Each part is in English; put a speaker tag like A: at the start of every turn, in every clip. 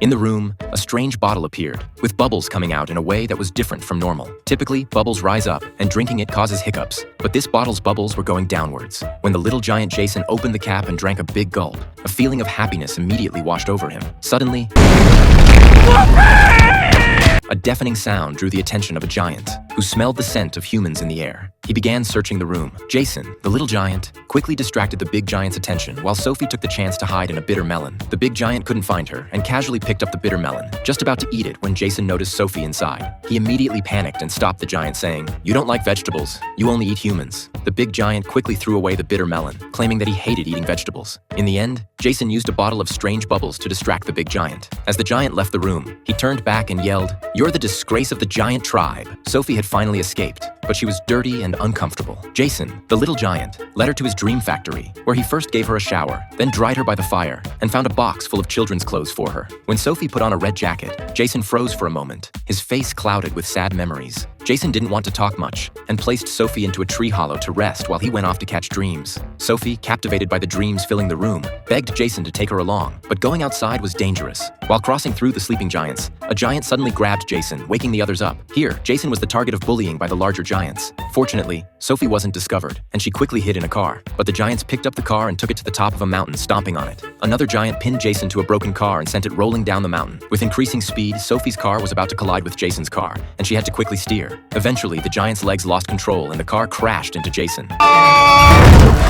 A: In the room, a strange bottle appeared, with bubbles coming out in a way that was different from normal. Typically, bubbles rise up, and drinking it causes hiccups, but this bottle's bubbles were going downwards. When the little giant Jason opened the cap and drank a big gulp, a feeling of happiness immediately washed over him. Suddenly, a deafening sound drew the attention of a giant, who smelled the scent of humans in the air. He began searching the room. Jason, the little giant, quickly distracted the big giant's attention while Sophie took the chance to hide in a bitter melon. The big giant couldn't find her and casually picked up the bitter melon, just about to eat it when Jason noticed Sophie inside. He immediately panicked and stopped the giant, saying, "You don't like vegetables. You only eat humans." The big giant quickly threw away the bitter melon, claiming that he hated eating vegetables. In the end, Jason used a bottle of strange bubbles to distract the big giant. As the giant left the room, he turned back and yelled, "You're the disgrace of the giant tribe." Sophie had finally escaped, but she was dirty and uncomfortable. Jason, the little giant, led her to his dream factory, where he first gave her a shower, then dried her by the fire, and found a box full of children's clothes for her. When Sophie put on a red jacket, Jason froze for a moment, his face clouded with sad memories. Jason didn't want to talk much, and placed Sophie into a tree hollow to rest while he went off to catch dreams. Sophie, captivated by the dreams filling the room, begged Jason to take her along, but going outside was dangerous. While crossing through the sleeping giants, a giant suddenly grabbed Jason, waking the others up. Here, Jason was the target of bullying by the larger giants. Fortunately, Sophie wasn't discovered, and she quickly hid in a car, but the giants picked up the car and took it to the top of a mountain, stomping on it. Another giant pinned Jason to a broken car and sent it rolling down the mountain. With increasing speed, Sophie's car was about to collide with Jason's car, and she had to quickly steer. Eventually, the giant's legs lost control and the car crashed into Jason.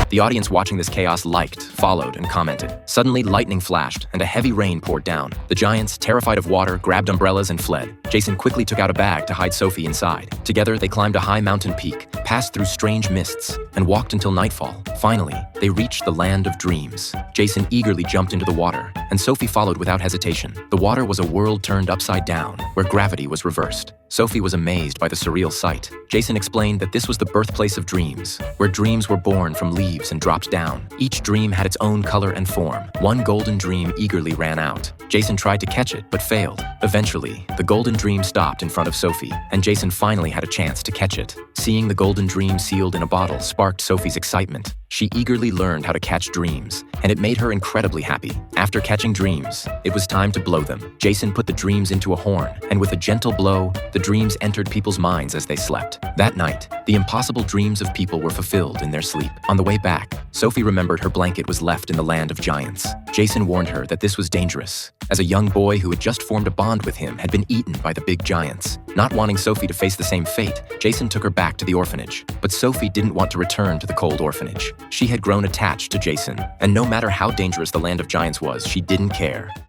A: The audience watching this chaos liked, followed, and commented. Suddenly, lightning flashed, and a heavy rain poured down. The giants, terrified of water, grabbed umbrellas and fled. Jason quickly took out a bag to hide Sophie inside. Together, they climbed a high mountain peak, passed through strange mists, and walked until nightfall. Finally, they reached the land of dreams. Jason eagerly jumped into the water, and Sophie followed without hesitation. The water was a world turned upside down, where gravity was reversed. Sophie was amazed by the surreal sight. Jason explained that this was the birthplace of dreams, where dreams were born from leaves and dropped down. Each dream had its own color and form. One golden dream eagerly ran out. Jason tried to catch it, but failed. Eventually, the golden dream stopped in front of Sophie, and Jason finally had a chance to catch it. Seeing the golden dream sealed in a bottle sparked Sophie's excitement. She eagerly learned how to catch dreams, and it made her incredibly happy. After catching dreams, it was time to blow them. Jason put the dreams into a horn, and with a gentle blow, the dreams entered people's minds as they slept. That night, the impossible dreams of people were fulfilled in their sleep. On the way back, Sophie remembered her blanket was left in the land of giants. Jason warned her that this was dangerous, as a young boy who had just formed a bond with him had been eaten by the big giants. Not wanting Sophie to face the same fate, Jason took her back to the orphanage. But Sophie didn't want to return to the cold orphanage. She had grown attached to Jason, and no matter how dangerous the land of giants was, she didn't care.